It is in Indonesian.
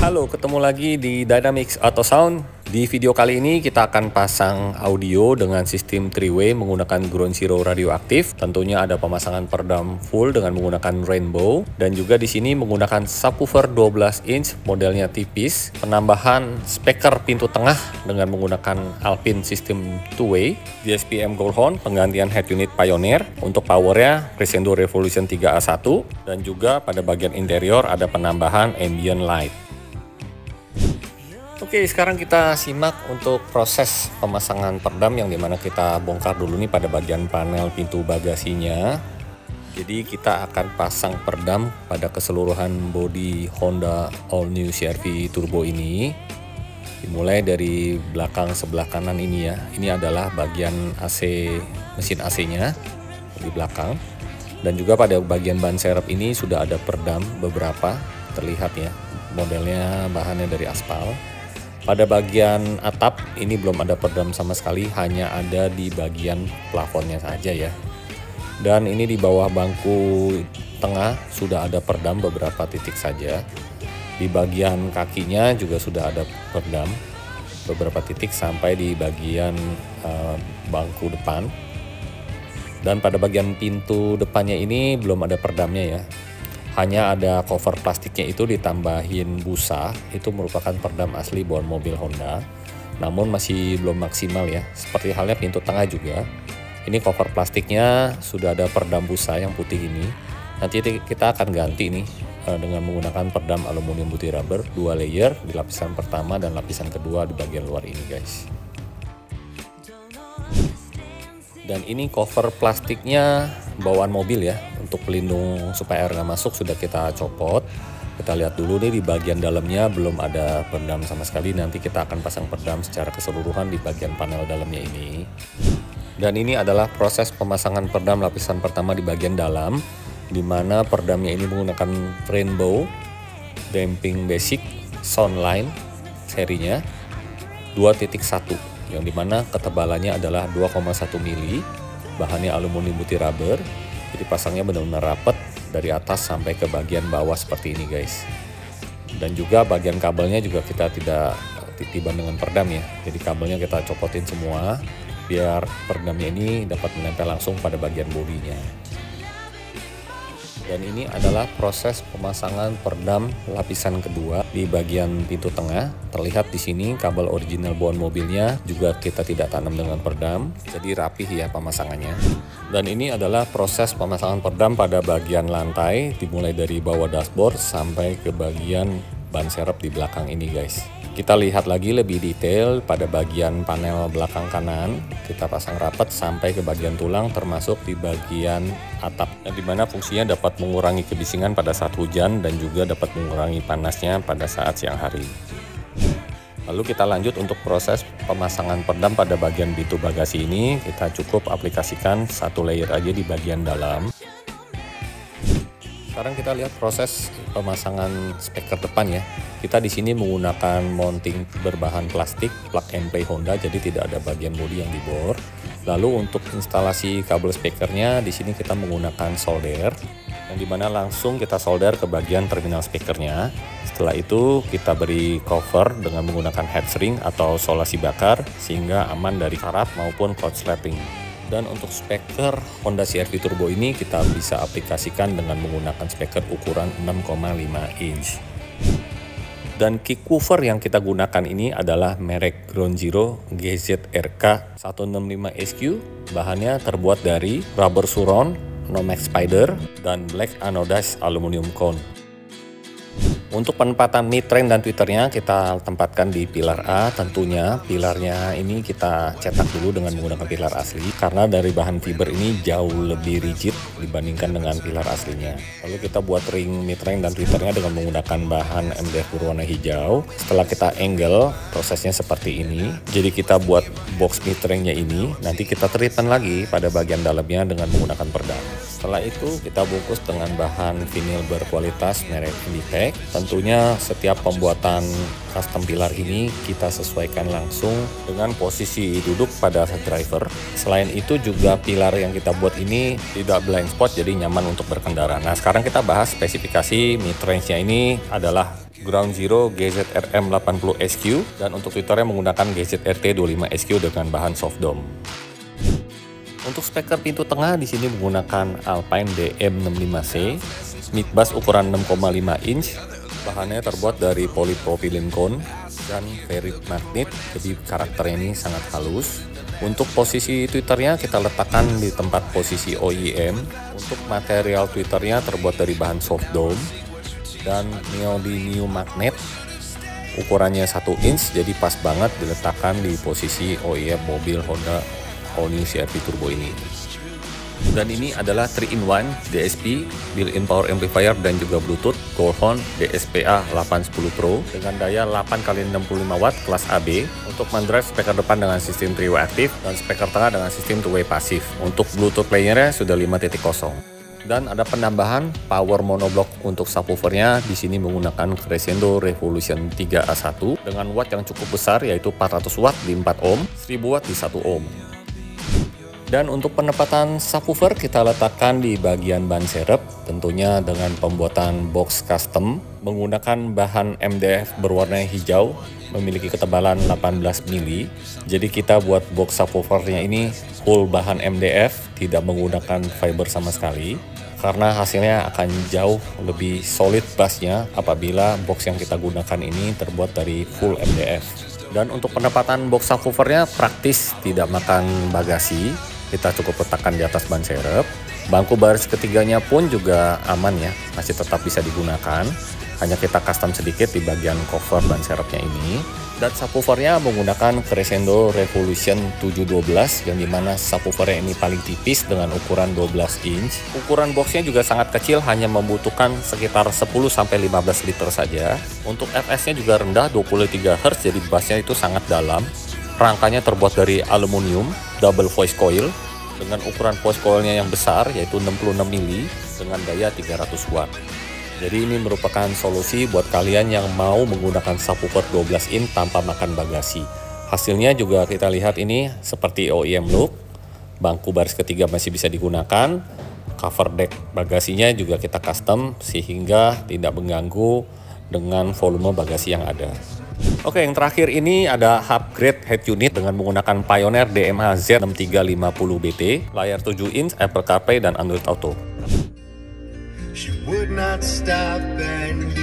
Halo, ketemu lagi di Dynamics Auto Sound. Di video kali ini kita akan pasang audio dengan sistem 3-way menggunakan Ground Zero radioaktif. Tentunya ada pemasangan peredam full dengan menggunakan rainbow, dan juga di sini menggunakan subwoofer 12 inch modelnya tipis, penambahan speaker pintu tengah dengan menggunakan Alpine sistem 2-way, DSP-M Goldhorn, penggantian head unit Pioneer, untuk powernya Crescendo Revolution 3A1, dan juga pada bagian interior ada penambahan ambient light. Oke, sekarang kita simak untuk proses pemasangan peredam yang dimana kita bongkar dulu nih pada bagian panel pintu bagasinya. Jadi kita akan pasang peredam pada keseluruhan bodi Honda All New CR-V Turbo ini. Dimulai dari belakang sebelah kanan ini ya. Ini adalah bagian AC, mesin AC-nya di belakang. Dan juga pada bagian ban serep ini sudah ada peredam beberapa, terlihat ya. Modelnya bahannya dari aspal. Pada bagian atap ini belum ada peredam sama sekali, hanya ada di bagian plafonnya saja ya. Dan ini di bawah bangku tengah sudah ada peredam beberapa titik saja. Di bagian kakinya juga sudah ada peredam beberapa titik sampai di bagian bangku depan. Dan pada bagian pintu depannya ini belum ada peredamnya ya. Hanya ada cover plastiknya itu ditambahin busa, itu merupakan peredam asli bawaan mobil Honda. Namun masih belum maksimal ya, seperti halnya pintu tengah juga. Ini cover plastiknya sudah ada peredam busa yang putih ini. Nanti kita akan ganti nih dengan menggunakan peredam aluminium putih rubber 2 layer di lapisan pertama dan lapisan kedua di bagian luar ini guys. Dan ini cover plastiknya bawaan mobil ya, untuk pelindung supaya air nggak masuk sudah kita copot. Kita lihat dulu nih di bagian dalamnya belum ada peredam sama sekali. Nanti kita akan pasang peredam secara keseluruhan di bagian panel dalamnya ini. Dan ini adalah proses pemasangan peredam lapisan pertama di bagian dalam, dimana peredamnya ini menggunakan rainbow damping basic soundline serinya 2.1, yang dimana ketebalannya adalah 2,1 mili, bahannya aluminium putih rubber. Jadi pasangnya benar-benar rapat dari atas sampai ke bagian bawah seperti ini guys. Dan juga bagian kabelnya juga kita tidak titiban dengan peredam ya. Jadi kabelnya kita copotin semua biar peredamnya ini dapat menempel langsung pada bagian bodinya. Dan ini adalah proses pemasangan peredam lapisan kedua di bagian pintu tengah. Terlihat di sini kabel original bawaan mobilnya juga kita tidak tanam dengan peredam, jadi rapih ya pemasangannya. Dan ini adalah proses pemasangan peredam pada bagian lantai, dimulai dari bawah dashboard sampai ke bagian ban serep di belakang ini guys. Kita lihat lagi lebih detail pada bagian panel belakang kanan. Kita pasang rapat sampai ke bagian tulang termasuk di bagian atap. Yang dimana fungsinya dapat mengurangi kebisingan pada saat hujan dan juga dapat mengurangi panasnya pada saat siang hari. Lalu kita lanjut untuk proses pemasangan peredam pada bagian pintu bagasi ini. Kita cukup aplikasikan satu layer aja di bagian dalam. Sekarang kita lihat proses pemasangan speaker depan ya. Kita di sini menggunakan mounting berbahan plastik plug and play Honda, jadi tidak ada bagian bodi yang dibor. Lalu untuk instalasi kabel speakernya di sini kita menggunakan solder, yang dimana langsung kita solder ke bagian terminal speakernya. Setelah itu kita beri cover dengan menggunakan heatshrink atau solasi bakar sehingga aman dari karat maupun korsleting. Dan untuk speaker Honda CR-V Turbo ini kita bisa aplikasikan dengan menggunakan speaker ukuran 6,5 inch. Dan kick woofer yang kita gunakan ini adalah merek Ground Zero GZRK 165SQ. Bahannya terbuat dari rubber surround, Nomex Spider, dan black anodized aluminium cone. Untuk penempatan mid-train dan tweeternya kita tempatkan di pilar A. Tentunya pilarnya ini kita cetak dulu dengan menggunakan pilar asli, karena dari bahan fiber ini jauh lebih rigid dibandingkan dengan pilar aslinya. Lalu kita buat ring mid-train dan tweeternya dengan menggunakan bahan MDF berwarna hijau. Setelah kita angle, prosesnya seperti ini. Jadi kita buat box mid-trainnya ini, nanti kita treatment lagi pada bagian dalamnya dengan menggunakan peredam. Setelah itu kita bungkus dengan bahan vinil berkualitas merek Inditech. Tentunya setiap pembuatan custom pilar ini kita sesuaikan langsung dengan posisi duduk pada driver. Selain itu juga pilar yang kita buat ini tidak blind spot, jadi nyaman untuk berkendara. Nah sekarang kita bahas spesifikasi mid range-nya ini adalah Ground Zero GZRM80SQ, dan untuk tweeternya menggunakan GZRT25SQ dengan bahan soft dome. Untuk speaker pintu tengah di sini menggunakan Alpine DM65C, mid bass ukuran 6,5 inch, bahannya terbuat dari polypropylene cone dan ferrite magnet, jadi karakternya ini sangat halus. Untuk posisi tweeternya kita letakkan di tempat posisi OEM. Untuk material tweeternya terbuat dari bahan soft dome dan neodymium magnet, ukurannya 1 inch, jadi pas banget diletakkan di posisi OEM mobil Honda All New CR-V Turbo ini. Dan ini adalah 3-in-1 DSP, built-in power amplifier dan juga Bluetooth Goldhorn DSPA 810 Pro dengan daya 8x65 watt kelas AB untuk mendrive speaker depan dengan sistem 3-way aktif dan speaker tengah dengan sistem 2-way pasif. Untuk Bluetooth playernya sudah 5.0. Dan ada penambahan power monoblock untuk subwoofernya, di sini menggunakan Crescendo Revolution 3A1 dengan watt yang cukup besar, yaitu 400 watt di 4 ohm, 1000 watt di 1 ohm. Dan untuk penempatan subwoofer kita letakkan di bagian ban serep, tentunya dengan pembuatan box custom menggunakan bahan MDF berwarna hijau, memiliki ketebalan 18 mili. Jadi kita buat box subwoofernya ini full bahan MDF, tidak menggunakan fiber sama sekali, karena hasilnya akan jauh lebih solid bassnya apabila box yang kita gunakan ini terbuat dari full MDF. Dan untuk penempatan box subwoofernya praktis, tidak makan bagasi. Kita cukup letakkan di atas ban serep. Bangku baris ketiganya pun juga aman ya, masih tetap bisa digunakan. Hanya kita custom sedikit di bagian cover ban serepnya ini. Dan subwoofernya menggunakan Crescendo Revolution 712, yang dimana subwoofernya ini paling tipis dengan ukuran 12 inch. Ukuran boxnya juga sangat kecil, hanya membutuhkan sekitar 10-15 liter saja. Untuk fs-nya juga rendah, 23 Hz, jadi bassnya itu sangat dalam. Rangkanya terbuat dari aluminium double voice coil dengan ukuran voice coilnya yang besar, yaitu 66 mili dengan daya 300 watt. Jadi ini merupakan solusi buat kalian yang mau menggunakan subwoofer 12 in tanpa makan bagasi. Hasilnya juga kita lihat ini seperti OEM look. Bangku baris ketiga masih bisa digunakan. Cover deck bagasinya juga kita custom sehingga tidak mengganggu dengan volume bagasi yang ada. Oke, yang terakhir ini ada upgrade head unit dengan menggunakan Pioneer DMH Z6350BT, layar 7 inch, Apple CarPlay dan Android Auto. She would not stop and